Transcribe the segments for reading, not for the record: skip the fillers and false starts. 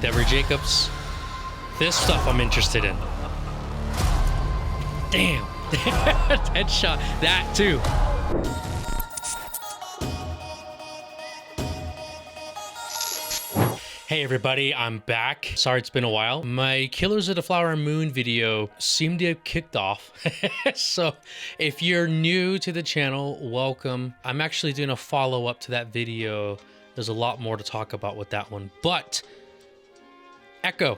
Deborah Jacobs. This stuff I'm interested in. Damn. Headshot. That too. Hey everybody, I'm back. Sorry it's been a while. My Killers of the Flower Moon video seemed to have kicked off. So if you're new to the channel, welcome. I'm actually doing a follow-up to that video. There's a lot more to talk about with that one. But Echo,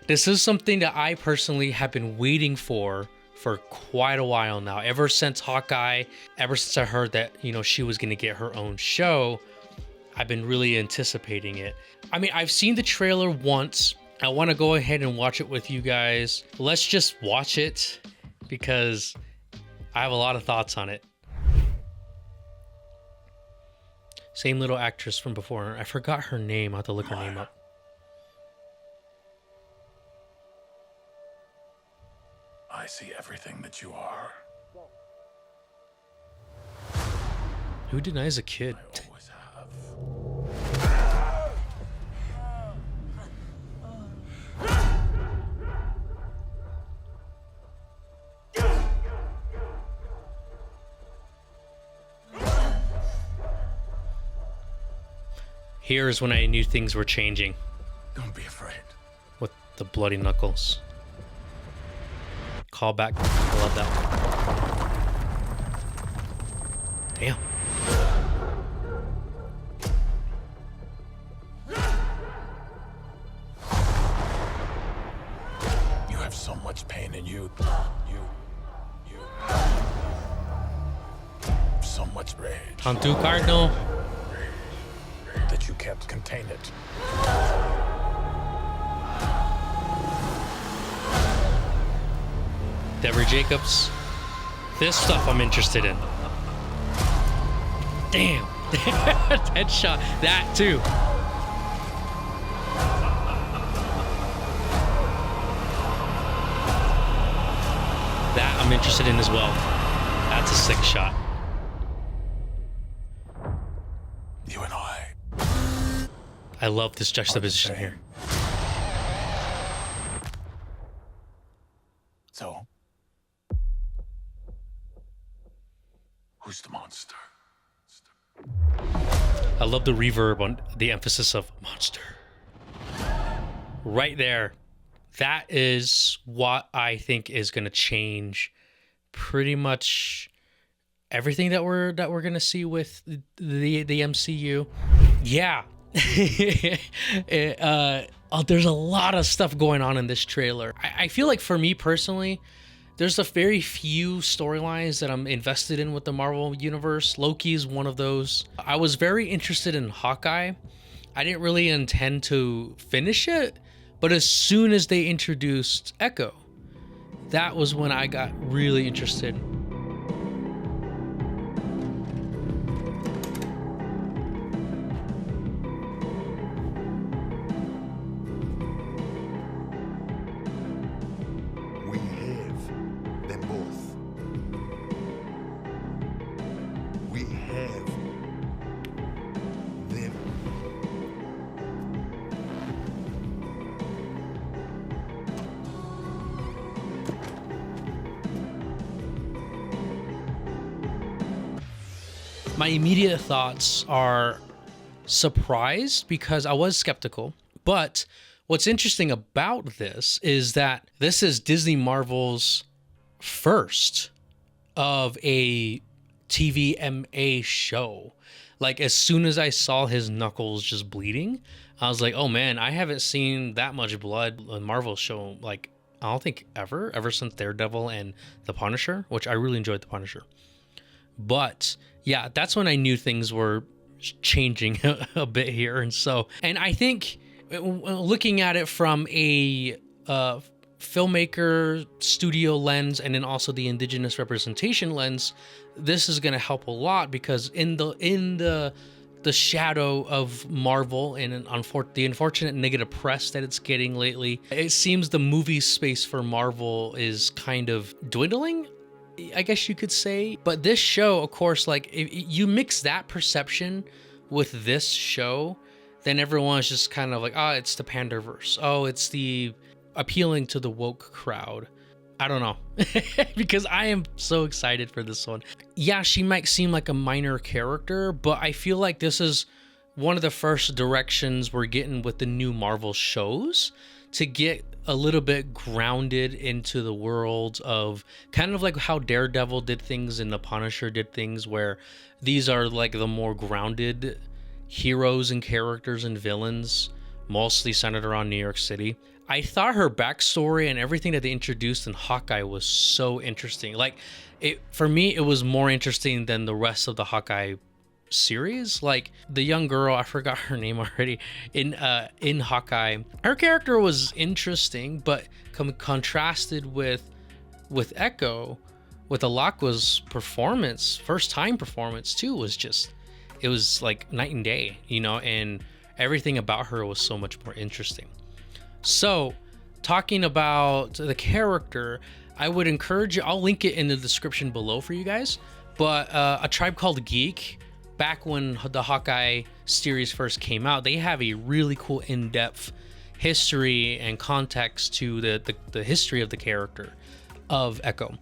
this is something that I personally have been waiting for quite a while now. Ever since Hawkeye, ever since I heard that, you know, she was gonna get her own show, I've been really anticipating it. I mean, I've seen the trailer once. I want to go ahead and watch it with you guys. Let's just watch it because I have a lot of thoughts on it. Same little actress from before. I forgot her name. I'll have to look her name up. I see everything that you are. Who denies a kid? I always have. Here's when I knew things were changing. Don't be afraid. With the bloody knuckles. Call back. I love that one. Damn. You have so much pain in you. You. So much rage. Hantu Cardinal. That you can't contain it. Deborah Jacobs. This stuff I'm interested in. Damn. Headshot. That too. That I'm interested in as well. That's a sick shot. You and I. I love this juxtaposition here. So, who's the monster? I love the reverb on the emphasis of monster. Right there. That is what I think is going to change pretty much everything that we're going to see with the MCU. Yeah. There's a lot of stuff going on in this trailer. I feel like for me personally, there's a very few storylines that I'm invested in with the Marvel Universe. Loki is one of those. I was very interested in Hawkeye. I didn't really intend to finish it, but as soon as they introduced Echo, that was when I got really interested. We have them both. We have them. My immediate thoughts are surprised because I was skeptical, but what's interesting about this is that this is Disney Marvel's first of a TVMA show. Like, as soon as I saw his knuckles just bleeding, I was like, oh man, I haven't seen that much blood on Marvel show, like, I don't think ever since Daredevil and The Punisher, which I really enjoyed The Punisher. But yeah, that's when I knew things were changing a bit here. And I think looking at it from a filmmaker studio lens and then also the indigenous representation lens, this is going to help a lot because in the shadow of Marvel and the unfortunate negative press that it's getting lately, it seems the movie space for Marvel is kind of dwindling, I guess you could say. But this show, of course, like if you mix that perception with this show, then everyone's just kind of like, oh, it's the Pandaverse. Oh, it's the appealing to the woke crowd. I don't know. Because I am so excited for this one. Yeah, she might seem like a minor character, but I feel like this is one of the first directions we're getting with the new Marvel shows to get a little bit grounded into the world of kind of like how Daredevil did things and the Punisher did things, where these are like the more grounded heroes and characters and villains, mostly centered around New York City. I thought her backstory and everything that they introduced in Hawkeye was so interesting. Like, for me, it was more interesting than the rest of the Hawkeye series. Like, the young girl, I forgot her name already, in Hawkeye, her character was interesting, but contrasted with Echo, with Alaqua's performance, first time performance too, was just, it was like night and day, you know, and everything about her was so much more interesting. So, talking about the character, I would encourage you, I'll link it in the description below for you guys, but A Tribe Called Geek, back when the Hawkeye series first came out, they have a really cool in-depth history and context to the history of the character of Echo.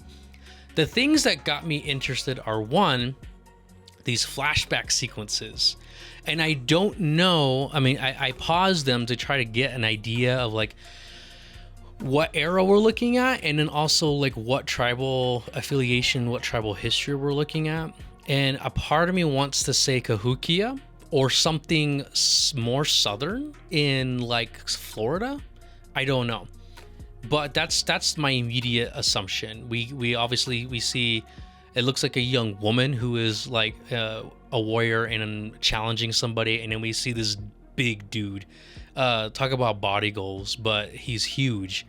The things that got me interested are, one, these flashback sequences. And I don't know, I mean, I paused them to try to get an idea of like what era we're looking at, and then also like what tribal affiliation, what tribal history we're looking at. And a part of me wants to say Cahokia or something more southern in like Florida. I don't know, but that's my immediate assumption. We obviously see, it looks like a young woman who is like a warrior and challenging somebody, and then we see this big dude. Talk about body goals, but he's huge.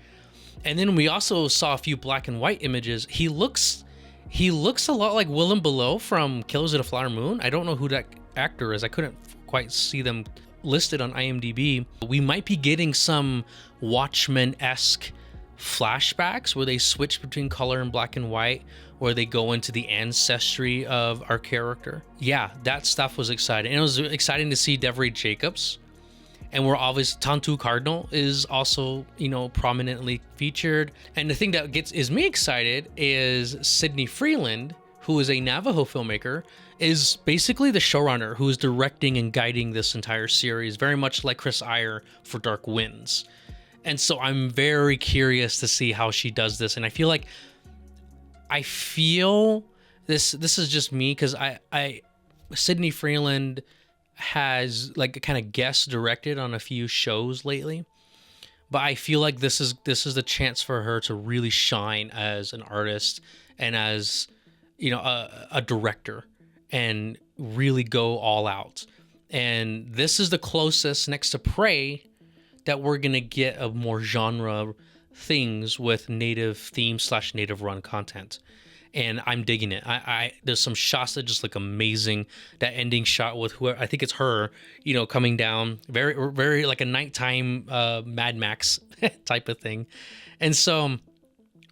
And then we also saw a few black and white images. He looks a lot like Willem Below from Killers of the Flower Moon. I don't know who that actor is. I couldn't quite see them listed on IMDb. We might be getting some Watchmen-esque flashbacks where they switch between color and black and white, where they go into the ancestry of our character. Yeah, that stuff was exciting. And it was exciting to see Devery Jacobs. And we're obviously, Tantu Cardinal is also, you know, prominently featured. And the thing that is me excited is Sidney Freeland, who is a Navajo filmmaker, is basically the showrunner who is directing and guiding this entire series, very much like Chris Iyer for Dark Winds. And so I'm very curious to see how she does this. And I feel this is just me, because Sidney Freeland has like kind of guest directed on a few shows lately, but I feel like this is the chance for her to really shine as an artist and as, you know, a director, and really go all out. And this is the closest, next to Prey, that we're gonna get of more genre things with native theme / native run content. And I'm digging it. There's some shots that just look amazing. That ending shot with whoever, I think it's her, you know, coming down, very, very like a nighttime Mad Max type of thing. And so,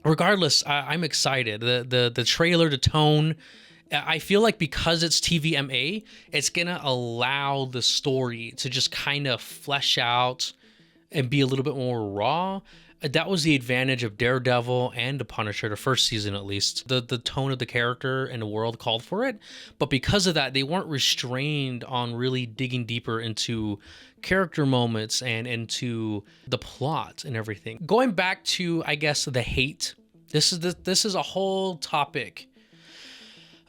regardless, I'm excited. The trailer, the tone, I feel like because it's TVMA, it's gonna allow the story to just kind of flesh out and be a little bit more raw. That was the advantage of Daredevil and the Punisher, the first season at least. The tone of the character and the world called for it. But because of that, they weren't restrained on really digging deeper into character moments and into the plot and everything. Going back to, I guess, the hate. This is a whole topic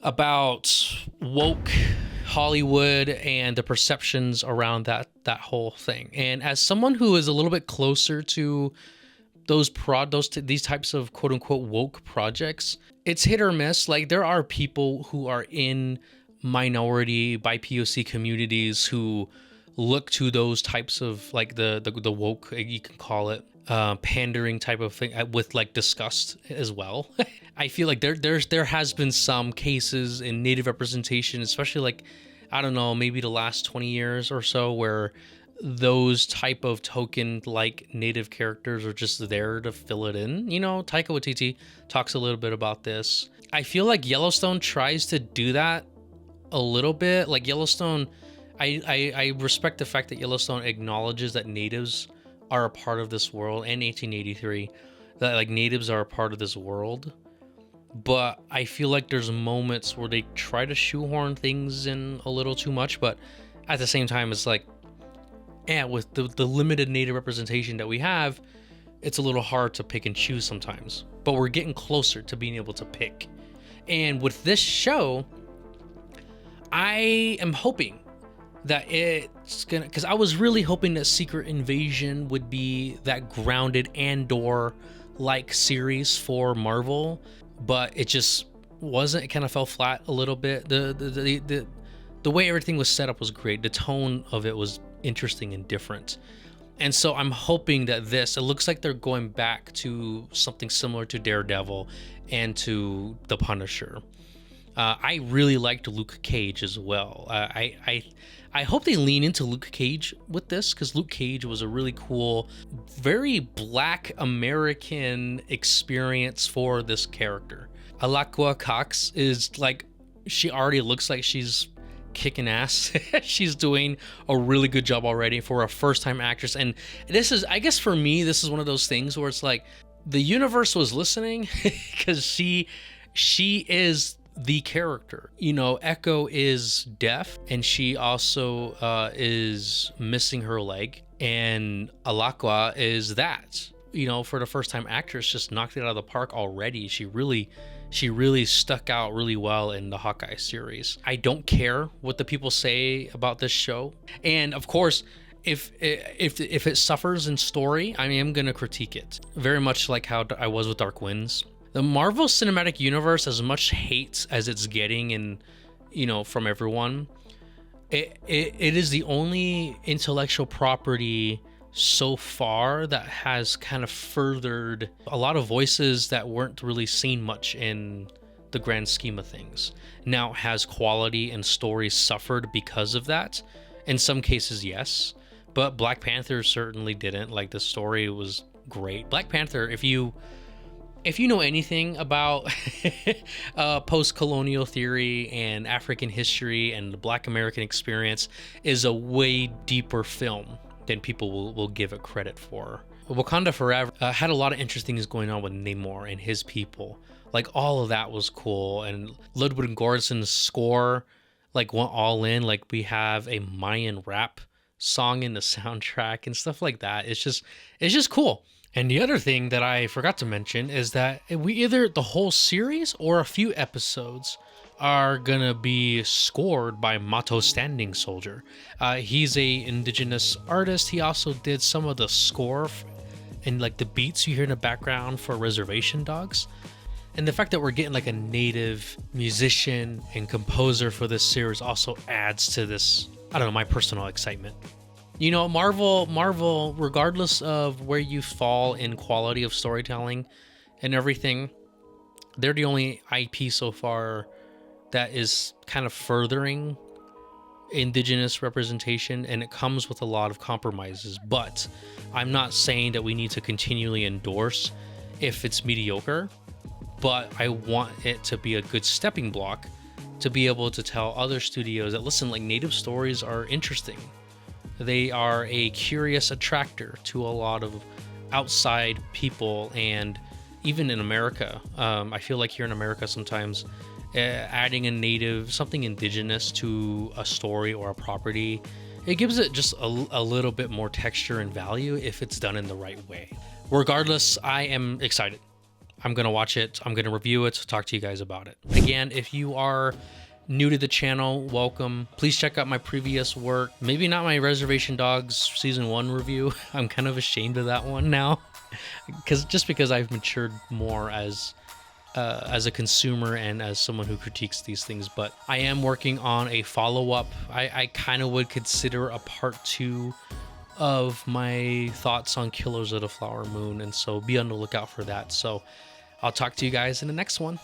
about woke Hollywood and the perceptions around that whole thing. And as someone who is a little bit closer to these types of quote unquote woke projects, it's hit or miss. Like, there are people who are in minority BIPOC communities who look to those types of like the woke, you can call it, pandering type of thing with like disgust as well. I feel like there has been some cases in Native representation, especially like, I don't know, maybe the last 20 years or so, where those type of token like Native characters are just there to fill it in. You know, Taika Waititi talks a little bit about this. I feel like Yellowstone tries to do that a little bit. Like, Yellowstone I respect the fact that Yellowstone acknowledges that natives are a part of this world, and 1883, that like natives are a part of this world. But I feel like there's moments where they try to shoehorn things in a little too much, but at the same time, it's like, yeah, with the limited native representation that we have, it's a little hard to pick and choose sometimes. But we're getting closer to being able to pick. And with this show, I am hoping that it's gonna, because I was really hoping that Secret Invasion would be that grounded Andor like series for Marvel, but it just wasn't. It kind of fell flat a little bit. The way everything was set up was great. The tone of it was interesting and different. And so I'm hoping that it looks like they're going back to something similar to Daredevil and to The Punisher. I really liked Luke Cage as well. I hope they lean into Luke Cage with this, because Luke Cage was a really cool, very Black American experience for this character. Alaqua Cox is like, she already looks like she's kicking ass. She's doing a really good job already for a first-time actress. And this is, I guess for me, this is one of those things where it's like the universe was listening, because she is the character. You know, Echo is deaf, and she also is missing her leg, and Alaqua is that. You know, for the first-time actress, just knocked it out of the park already. She really stuck out really well in the Hawkeye series. I don't care what the people say about this show, and of course, if it suffers in story, I am gonna critique it. Very much like how I was with Dark Winds. The Marvel Cinematic Universe, as much hate as it's getting, and you know, from everyone, it is the only intellectual property so far that has kind of furthered a lot of voices that weren't really seen much in the grand scheme of things. Now, has quality and story suffered because of that? In some cases, yes, but Black Panther certainly didn't. Like, the story was great. Black Panther, if you know anything about post-colonial theory and African history and the Black American experience, is a way deeper film than people will give it credit for. Wakanda Forever had a lot of interesting things going on with Namor and his people. Like, all of that was cool. And Ludwig Göransson's score like went all in. Like, we have a Mayan rap song in the soundtrack and stuff like that. It's just cool. And the other thing that I forgot to mention is that we either the whole series or a few episodes are gonna be scored by Mato Standing Soldier. He's a indigenous artist. He also did some of the score and like the beats you hear in the background for Reservation Dogs. And the fact that we're getting like a native musician and composer for this series also adds to this, I don't know, my personal excitement. You know, Marvel, regardless of where you fall in quality of storytelling and everything, they're the only IP so far that is kind of furthering indigenous representation, and it comes with a lot of compromises. But I'm not saying that we need to continually endorse if it's mediocre, but I want it to be a good stepping block to be able to tell other studios that, listen, like, native stories are interesting. They are a curious attractor to a lot of outside people, and even in America. I feel like here in America sometimes adding a native, something indigenous to a story or a property, it gives it just a little bit more texture and value if it's done in the right way. Regardless, I am excited. I'm going to watch it. I'm going to review it, talk to you guys about it. Again, if you are new to the channel, welcome. Please check out my previous work. Maybe not my Reservation Dogs season 1 review. I'm kind of ashamed of that one now, because I've matured more as a consumer and as someone who critiques these things. But I am working on a follow-up. I kind of would consider a part 2 of my thoughts on Killers of the Flower Moon, and so be on the lookout for that. So I'll talk to you guys in the next one.